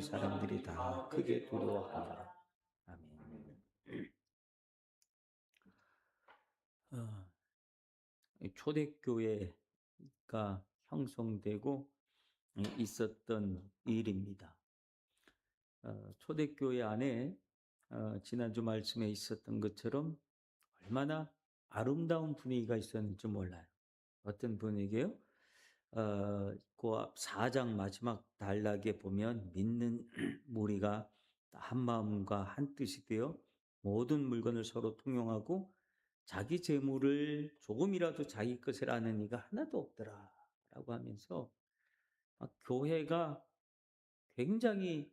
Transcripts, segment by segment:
사람들이 다 크게 두려워하더라. 아멘. 어, 초대교회가 형성되고 있었던 일입니다. 초대교회 안에 지난주 말씀에 있었던 것처럼 얼마나 아름다운 분위기가 있었는지 몰라요. 어떤 분위기요? 그 4장 마지막 단락에 보면 믿는 무리가 한 마음과 한 뜻이 되어 모든 물건을 서로 통용하고 자기 재물을 조금이라도 자기 것을 아는 이가 하나도 없더라라고 하면서 막 교회가 굉장히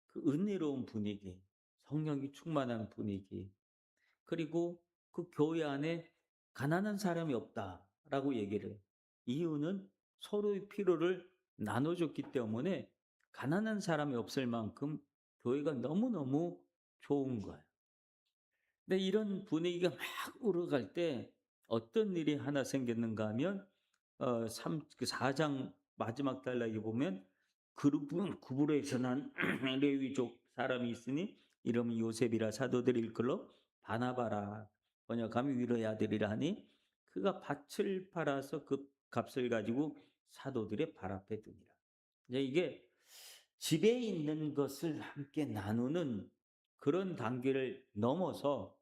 그 은혜로운 분위기, 성령이 충만한 분위기, 그리고 그 교회 안에 가난한 사람이 없다라고 얘기를 해요. 이유는 서로의 필요를 나눠줬기 때문에 가난한 사람이 없을 만큼 교회가 너무너무 좋은 거예요. 근데 이런 분위기가 막 오르갈 때 어떤 일이 하나 생겼는가 하면 4장 마지막 단락에 보면 구브로에서 난 레위족 사람이 있으니 이름이 요셉이라 사도들이 일컬어 바나바라, 번역하면 위로의 아들이라 하니 그가 밭을 팔아서 그 값을 가지고 사도들의 발 앞에 두니라. 이제 이게 집에 있는 것을 함께 나누는 그런 단계를 넘어서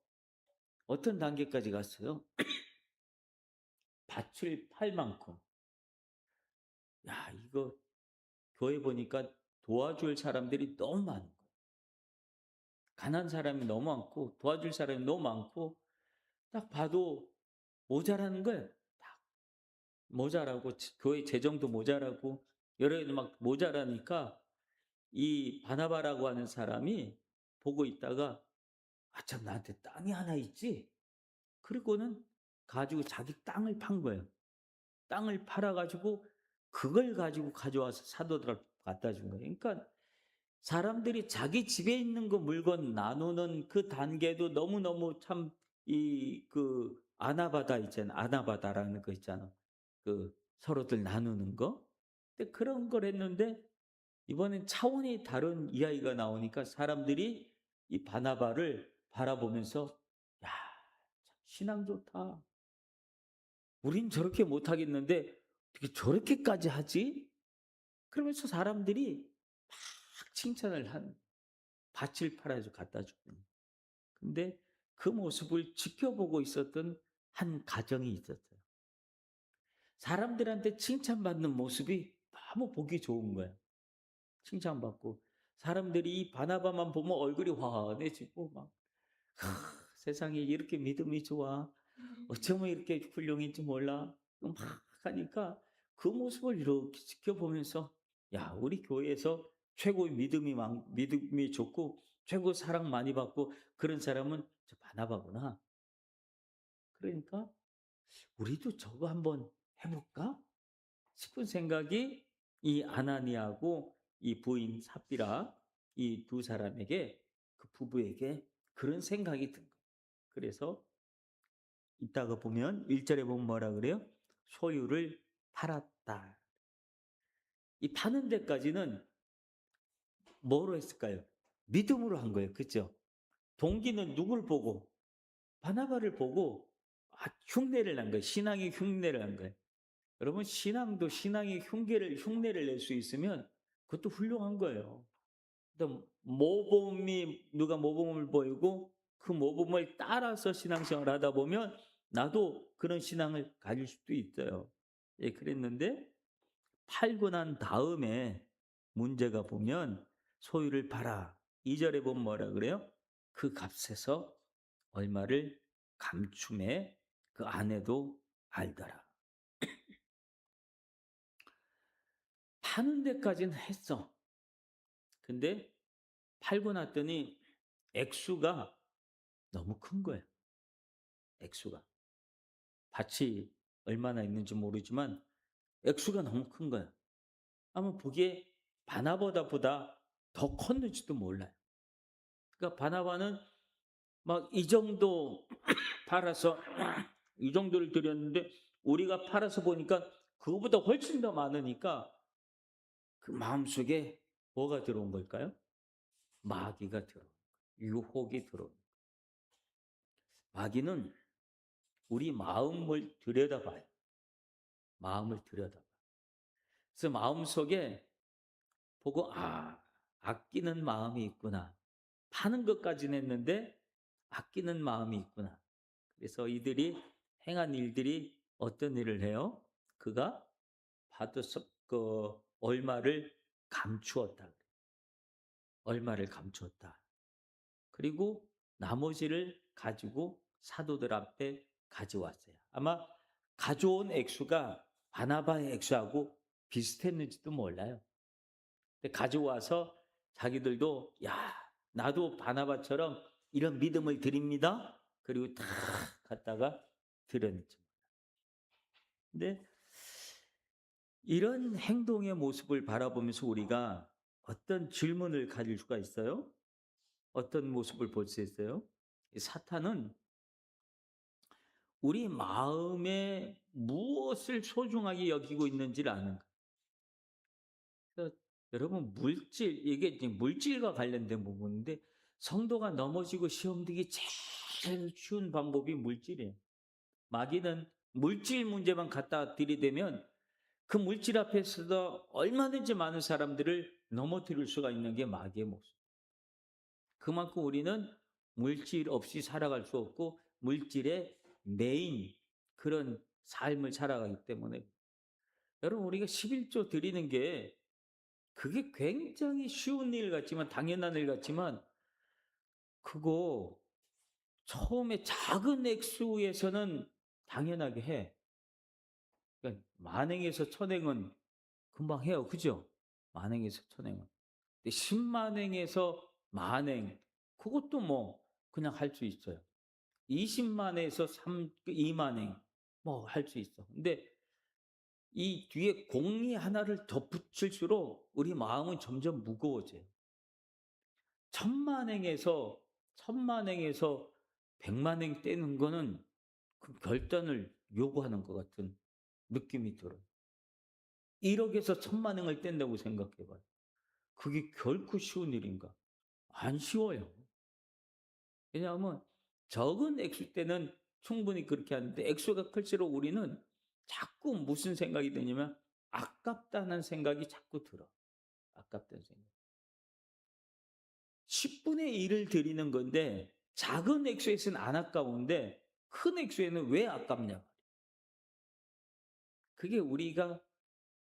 어떤 단계까지 갔어요? 밭을 팔 만큼. 야, 이거 교회 보니까 도와줄 사람들이 너무 많은 거예요. 가난한 사람이 너무 많고 도와줄 사람이 너무 많고 딱 봐도 모자라는 거예요. 딱 모자라고 교회 재정도 모자라고 여러 가지 막 모자라니까 이 바나바라고 하는 사람이 보고 있다가 아, 참 나한테 땅이 하나 있지? 그리고는 가지고 자기 땅을 판 거예요. 땅을 팔아 가지고 그걸 가지고 가져와서 사도들한테 갖다 준 거예요. 그러니까 사람들이 자기 집에 있는 거 물건 나누는 그 단계도 너무너무 참 아나바다 있잖아. 아나바다라는 거 있잖아. 그 서로들 나누는 거. 근데 그런 걸 했는데 이번엔 차원이 다른 이야기가 나오니까 사람들이 이 바나바를 바라보면서 야, 참 신앙 좋다. 우린 저렇게 못 하겠는데 어떻게 저렇게까지 하지? 그러면서 사람들이 막 칭찬을 한 밭을 팔아서 갖다 주는. 근데 그 모습을 지켜보고 있었던 한 가정이 있었어요. 사람들한테 칭찬받는 모습이 너무 보기 좋은 거예요. 칭찬받고 사람들이 이 바나바만 보면 얼굴이 환해지고 막 세상에 이렇게 믿음이 좋아. 어쩌면 이렇게 훌륭한지 몰라. 막 하니까 그 모습을 이렇게 지켜보면서 야, 우리 교회에서 최고의 믿음이 좋고 최고 사랑 많이 받고 그런 사람은 저 바나바구나. 그러니까 우리도 저거 한번 해볼까 싶은 생각이 이 아나니아하고 이 부인 삽비라 이 두 사람에게 그 부부에게 그런 생각이 든 거예요. 그래서 이따가 보면 1절에 보면 뭐라 그래요? 소유를 팔았다. 이 파는 데까지는 뭐로 했을까요? 믿음으로 한 거예요. 그죠? 동기는 누굴 보고? 바나바를 보고 흉내를 난 거예요. 신앙의 흉내를 한 거예요. 여러분 신앙도 신앙의 흉내를 낼 수 있으면 그것도 훌륭한 거예요. 누가 모범을 보이고 그 모범을 따라서 신앙생활을 하다 보면 나도 그런 신앙을 가질 수도 있어요. 예, 그랬는데 팔고 난 다음에 문제가 보면 소유를 팔아. 2절에 보면 뭐라 그래요? 그 값에서 얼마를 감춤해 그 아내도 알더라. 파는 데까지는 했어. 근데 팔고 났더니 액수가 너무 큰 거예요. 액수가. 밭이 얼마나 있는지 모르지만 액수가 너무 큰 거예요. 아마 보기에 바나바보다 더 컸는지도 몰라요. 그러니까 바나바는 막 이 정도 팔아서 이 정도를 드렸는데 우리가 팔아서 보니까 그거보다 훨씬 더 많으니까 그 마음속에 뭐가 들어온 걸까요? 마귀가 들어온 거예요. 유혹이 들어온 거예요. 마귀는 우리 마음을 들여다봐요. 마음을 들여다봐요. 그래서 마음속에 보고 '아 아끼는 마음이 있구나. 파는 것까지는 했는데 아끼는 마음이 있구나.' 그래서 이들이 행한 일들이 어떤 일을 해요? 그가 받아서 얼마를 감추었다. 얼마를 감추었다. 그리고 나머지를 가지고 사도들 앞에 가져왔어요. 아마 가져온 액수가 바나바의 액수하고 비슷했는지도 몰라요. 근데 가져와서 자기들도 야 나도 바나바처럼 이런 믿음을 드립니다. 그리고 다 갖다가 드렸죠. 근데 이런 행동의 모습을 바라보면서 우리가 어떤 질문을 가질 수가 있어요? 어떤 모습을 볼 수 있어요? 이 사탄은 우리 마음에 무엇을 소중하게 여기고 있는지를 아는 거예요. 그래서 여러분 물질 이게 이제 물질과 관련된 부분인데 성도가 넘어지고 시험 들기 제일 쉬운 방법이 물질이에요. 마귀는 물질 문제만 갖다 들이대면 그 물질 앞에서도 얼마든지 많은 사람들을 넘어뜨릴 수가 있는 게 마귀의 모습. 그만큼 우리는 물질 없이 살아갈 수 없고 물질의 메인 그런 삶을 살아가기 때문에 여러분 우리가 11조 드리는 게 그게 굉장히 쉬운 일 같지만 당연한 일 같지만 그거 처음에 작은 액수에서는 당연하게 해. 그러니까 만행에서 천행은 금방 해요. 그죠? 만행에서 천행은. 근데 10만행에서 만행 그것도 뭐 그냥 할 수 있어요. 20만에서 2만행 뭐 할 수 있어. 근데 이 뒤에 공이 하나를 덧붙일수록 우리 마음은 점점 무거워져요. 천만행에서 천만행에서 백만행 떼는 거는 그 결단을 요구하는 것 같은 느낌이 들어요. 1억에서 천만행을 뗀다고 생각해 봐요. 그게 결코 쉬운 일인가? 안 쉬워요. 왜냐하면 적은 액수 때는 충분히 그렇게 하는데 액수가 클수록 우리는 자꾸 무슨 생각이 드냐면 아깝다는 생각이 자꾸 들어. 아깝다는 생각. 10분의 1을 드리는 건데 작은 액수에서는 안 아까운데 큰 액수에는 왜 아깝냐. 그게 우리가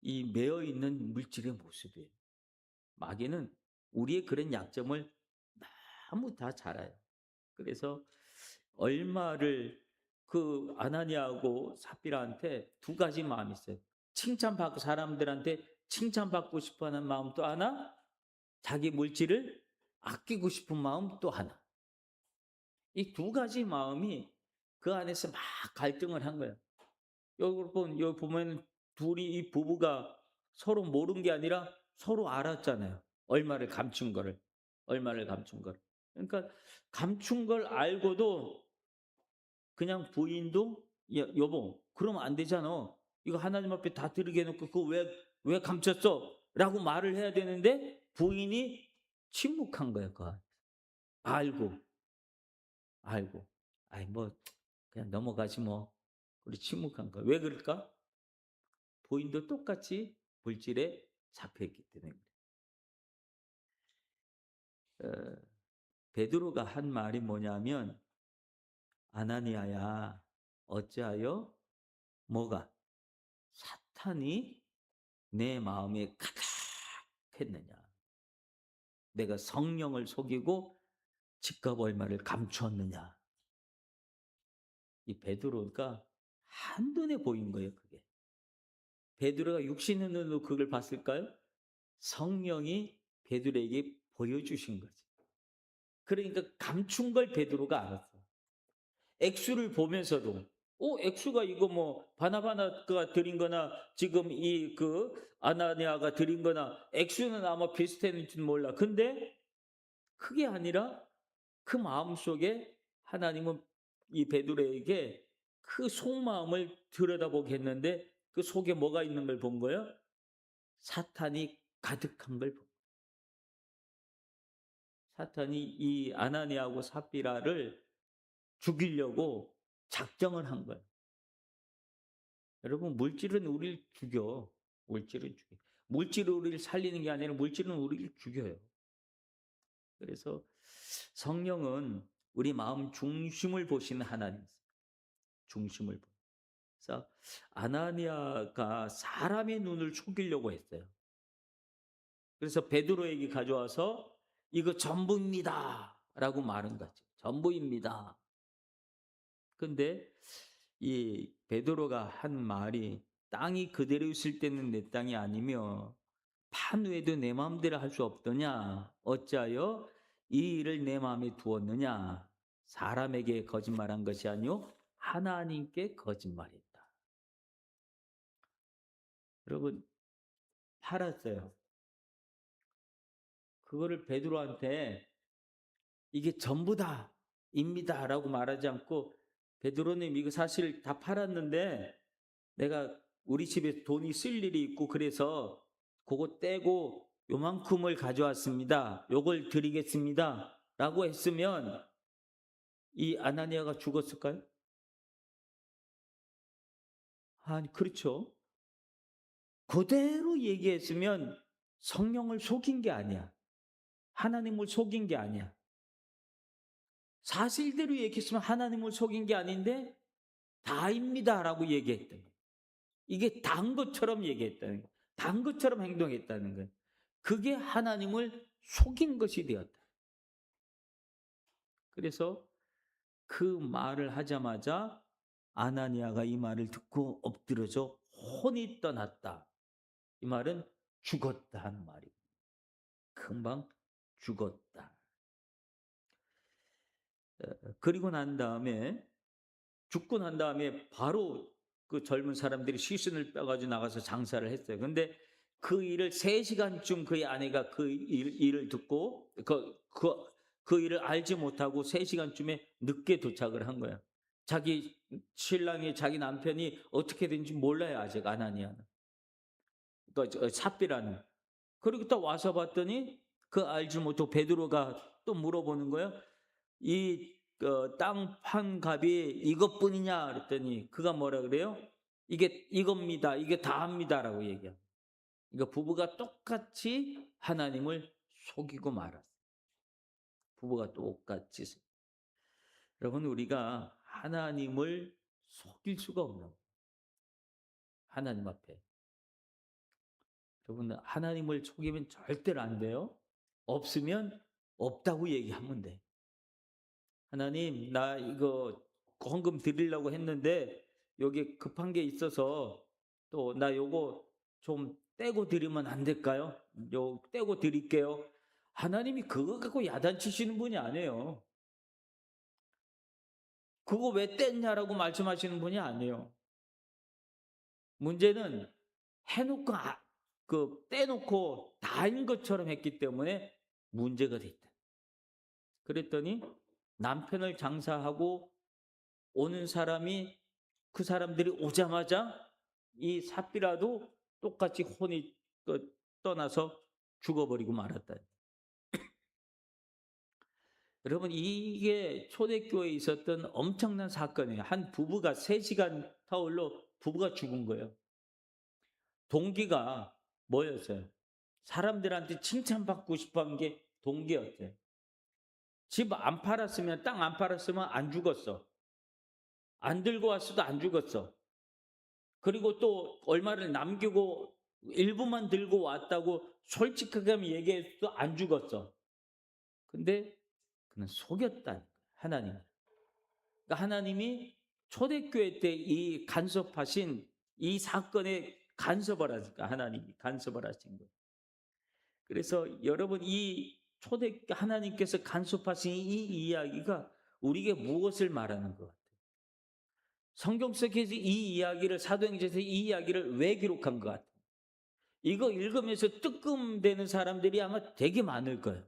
이 매여 있는 물질의 모습이에요. 마귀는 우리의 그런 약점을 너무 다 잘 알아요. 그래서 얼마를 그 아나니아하고 삽비라한테 두 가지 마음이 있어요. 칭찬받고 사람들한테 칭찬받고 싶어 하는 마음 또 하나, 자기 물질을 아끼고 싶은 마음 또 하나. 이 두 가지 마음이 그 안에서 막 갈등을 한 거예요. 여기 보면 둘이 이 부부가 서로 모른 게 아니라 서로 알았잖아요. 얼마를 감춘 거를. 얼마를 감춘 거를. 그러니까 감춘 걸 알고도 그냥 부인도 "야 여보 그러면 안 되잖아. 이거 하나님 앞에 다 드리게 해 놓고 그거 왜 감췄어?" 라고 말을 해야 되는데 부인이 침묵한 거예요 그 안에서. 알고, 알고. "아이 뭐 그냥 넘어가지 뭐." 우리 침묵한 거야. 왜 그럴까? 부인도 똑같이 물질에 잡혀 있기 때문에 그래요. 베드로가 한 말이 뭐냐면 "아나니아야 어찌하여" 뭐가? "사탄이 내 마음에 가득했느냐. 내가 성령을 속이고 집값 얼마를 감추었느냐." 이 베드로가 한눈에 보인 거예요 그게. 베드로가 육신의 눈으로 그걸 봤을까요? 성령이 베드로에게 보여주신 거지. 그러니까 감춘 걸 베드로가 알았어. 액수를 보면서도 액수가 이거 뭐 바나바나가 드린 거나 지금 이 아나니아가 드린 거나 액수는 아마 비슷했는지는 몰라. 근데 그게 아니라 그 마음속에 하나님은 이 베드로에게 그 속마음을 들여다보게 했는데 그 속에 뭐가 있는 걸 본 거예요? 사탄이 가득한 걸 본 거예요. 사탄이 이 아나니아하고 삽비라를 죽이려고 작정을 한 거예요. 여러분, 물질은 우리를 죽여. 물질은 죽여. 물질은 우리를 살리는 게 아니라 물질은 우리를 죽여요. 그래서 성령은 우리 마음 중심을 보시는 하나님, 중심을 보. 그래서 아나니아가 사람의 눈을 속이려고 했어요. 그래서 베드로에게 가져와서 이거 전부입니다라고 말한 거죠. 전부입니다. 근데 이 베드로가 한 말이 땅이 그대로 있을 때는 내 땅이 아니며 판 외에도 내 마음대로 할 수 없더냐? 어찌하여 이 일을 내 마음에 두었느냐? 사람에게 거짓말한 것이 아니요 하나님께 거짓말했다. 여러분, 팔았어요. 그거를 베드로한테 이게 전부다 입니다라고 말하지 않고, 베드로님 이거 사실 다 팔았는데 내가 우리 집에 돈이 쓸 일이 있고 그래서 그거 떼고 요만큼을 가져왔습니다. 요걸 드리겠습니다. 라고 했으면 이 아나니아가 죽었을까요? 아니, 그렇죠. 그대로 얘기했으면 성령을 속인 게 아니야. 하나님을 속인 게 아니야. 사실대로 얘기했으면 하나님을 속인 게 아닌데 다입니다라고 얘기했던 거예요. 이게 단 것처럼 얘기했다는 거예요. 단 것처럼 행동했다는 거예요. 그게 하나님을 속인 것이 되었다. 그래서 그 말을 하자마자 아나니아가 이 말을 듣고 엎드려져 혼이 떠났다. 이 말은 죽었다 하는 말이에요. 금방 죽었다. 그리고 난 다음에, 죽고 난 다음에 바로 그 젊은 사람들이 시신을 빼가지고 나가서 장사를 했어요. 근데 그 일을 3시간쯤 그의 아내가 그 일을 듣고 그 일을 알지 못하고 3시간쯤에 늦게 도착을 한 거야. 자기 신랑이, 자기 남편이 어떻게 된지 몰라요, 아직 아나니아는. 그러니까 삽비라는. 그리고 또 와서 봤더니 그 알지 못하고 베드로가 또 물어보는 거예요. 이 땅 판 값이 이것뿐이냐 그랬더니 그가 뭐라 그래요? 이게 이겁니다. 이게 다합니다라고 얘기해요. 그러니까 부부가 똑같이 하나님을 속이고 말았어요. 부부가 똑같이. 여러분, 우리가 하나님을 속일 수가 없는 거예요. 하나님 앞에. 여러분, 하나님을 속이면 절대로 안 돼요. 없으면 없다고 얘기하면 돼. 하나님, 나 이거 헌금 드리려고 했는데 여기 급한 게 있어서 또 나 요거 좀 떼고 드리면 안 될까요? 요 떼고 드릴게요. 하나님이 그거 갖고 야단치시는 분이 아니에요. 그거 왜 뗐냐라고 말씀하시는 분이 아니에요. 문제는 해놓고 떼놓고 다인 것처럼 했기 때문에 문제가 됐다. 그랬더니 남편을 장사하고 오는 사람이, 그 사람들이 오자마자 이 삽비라도 똑같이 혼이 떠나서 죽어버리고 말았다. 여러분, 이게 초대교회에 있었던 엄청난 사건이에요. 한 부부가 3시간 타월로 부부가 죽은 거예요. 동기가 뭐였어요? 사람들한테 칭찬받고 싶어한 게 동기였어요. 집 안 팔았으면, 땅 안 팔았으면 안 죽었어. 안 들고 왔어도 안 죽었어. 그리고 또 얼마를 남기고 일부만 들고 왔다고 솔직하게 얘기해도 안 죽었어. 근데 그는 속였다. 하나님. 그러니까 하나님이 초대교회 때 이 간섭하신 이 사건에 간섭을 하니까 하나님이 간섭을 하신 거예요. 그래서 여러분, 이 하나님께서 간섭하신 이 이야기가 우리에게 무엇을 말하는 것 같아요? 성경 속에서 이 이야기를, 사도행전에서 이 이야기를 왜 기록한 것 같아요? 이거 읽으면서 뜨끔대는 사람들이 아마 되게 많을 거예요.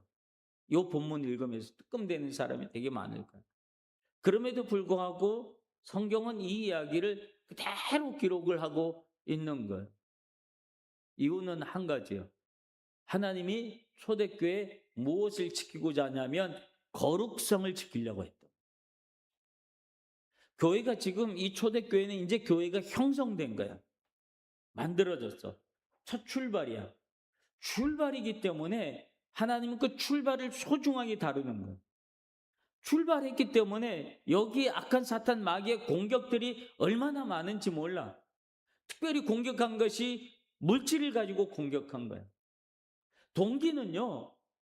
이 본문 읽으면서 뜨끔대는 사람이 되게 많을 거예요. 그럼에도 불구하고 성경은 이 이야기를 그대로 기록을 하고 있는 거예요. 이유는 한 가지예요. 하나님이 초대교회 무엇을 지키고자 하냐면 거룩성을 지키려고 했던. 교회가 지금 이 초대교회는 이제 교회가 형성된 거야. 만들어졌어. 첫 출발이야. 출발이기 때문에 하나님은 그 출발을 소중하게 다루는 거예요. 출발했기 때문에 여기 악한 사탄 마귀의 공격들이 얼마나 많은지 몰라. 특별히 공격한 것이 물질을 가지고 공격한 거야. 동기는요,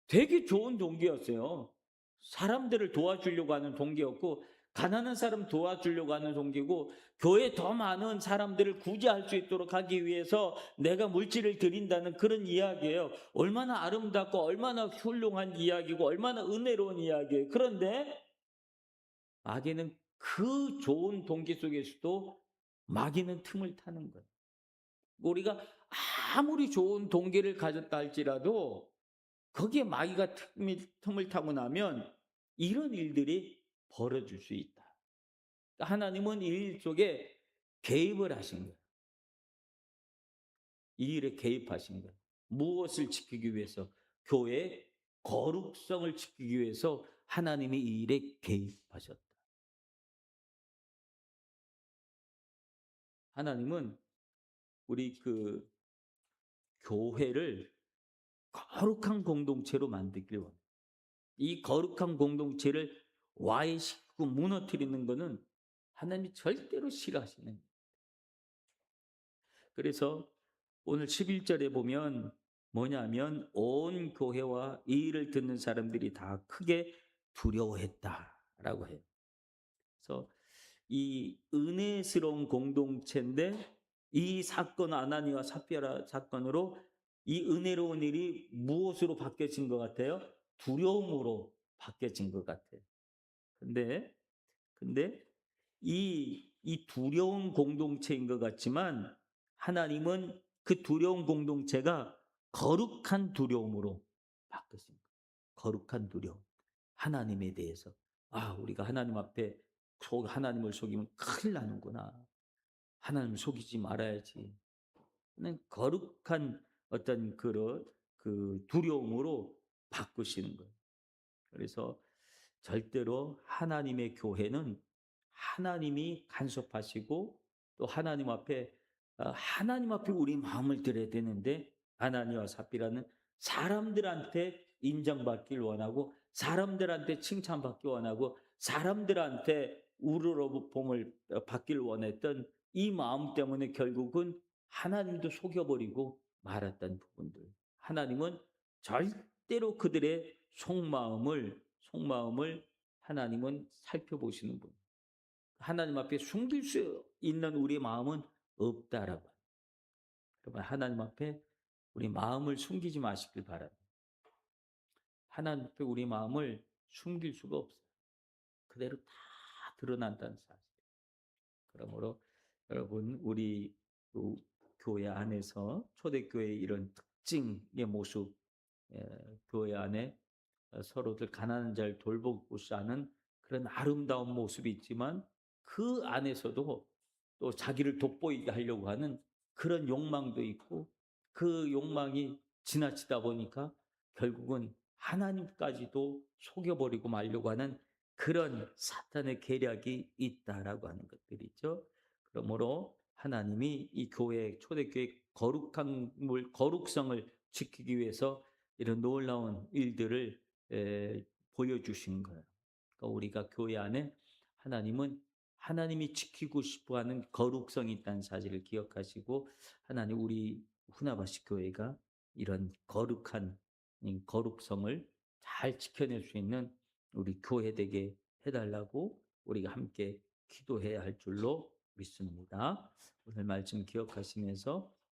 되게 좋은 동기였어요. 사람들을 도와주려고 하는 동기였고, 가난한 사람 도와주려고 하는 동기고, 교회에 더 많은 사람들을 구제할 수 있도록 하기 위해서 내가 물질을 드린다는 그런 이야기예요. 얼마나 아름답고 얼마나 훌륭한 이야기고 얼마나 은혜로운 이야기예요. 그런데 마귀는 그 좋은 동기 속에서도 마귀는 틈을 타는 거예요. 우리가 아무리 좋은 동기를 가졌다 할지라도 거기에 마귀가 틈을 타고 나면 이런 일들이 벌어질 수 있다. 하나님은 이 일 속에 개입을 하신 거예요. 이 일에 개입하신 거예요. 무엇을 지키기 위해서? 교회의 거룩성을 지키기 위해서 하나님이 이 일에 개입하셨다. 하나님은 우리 그 교회를 거룩한 공동체로 만들길 원해요. 이 거룩한 공동체를 와해시키고 무너뜨리는 것은 하나님이 절대로 싫어하시는 거예요. 그래서 오늘 11절에 보면 뭐냐면 온 교회와 이 일을 듣는 사람들이 다 크게 두려워했다라고 해요. 그래서 이 은혜스러운 공동체인데 이 사건 아나니와 삽비라 사건으로 이 은혜로운 일이 무엇으로 바뀌어진 것 같아요? 두려움으로 바뀌어진 것 같아요. 근데 이 두려운 공동체인 것 같지만 하나님은 그 두려운 공동체가 거룩한 두려움으로 바뀌었습니다. 거룩한 두려움. 하나님에 대해서. 아, 우리가 하나님 앞에 하나님을 속이면 큰일 나는구나. 하나님을 속이지 말아야지. 는 거룩한 어떤 그 두려움으로 바꾸시는 거예요. 그래서 절대로 하나님의 교회는 하나님이 간섭하시고 또 하나님 앞에 우리 마음을 드려야 되는데 아나니와 삽비라는 사람들한테 인정받길 원하고 사람들한테 칭찬받기 원하고 사람들한테 우러러봄을 받길 원했던 이 마음 때문에 결국은 하나님도 속여버리고 말았던 부분들. 하나님은 절대로 그들의 속마음을 하나님은 살펴보시는 분. 하나님 앞에 숨길 수 있는 우리 마음은 없다라고. 여러분, 하나님 앞에 우리 마음을 숨기지 마시길 바랍니다. 하나님 앞에 우리 마음을 숨길 수가 없어요. 그대로 다 드러난다는 사실. 그러므로 여러분, 우리 교회 안에서 초대교회의 이런 특징의 모습, 교회 안에 서로들 가난한 자를 돌보고자 하는 그런 아름다운 모습이 있지만 그 안에서도 또 자기를 돋보이게 하려고 하는 그런 욕망도 있고 그 욕망이 지나치다 보니까 결국은 하나님까지도 속여버리고 말려고 하는 그런 사탄의 계략이 있다라고 하는 것들이죠. 그러므로 하나님이 이 교회, 초대교회 거룩성을 지키기 위해서 이런 놀라운 일들을 보여주신 거예요. 그러니까 우리가 교회 안에 하나님이 지키고 싶어하는 거룩성이 있다는 사실을 기억하시고 하나님 우리 후나바시 교회가 이런 거룩한 거룩성을 잘 지켜낼 수 있는 우리 교회 되게 해달라고 우리가 함께 기도해야 할 줄로 믿습니다. 오늘 말씀 기억하시면서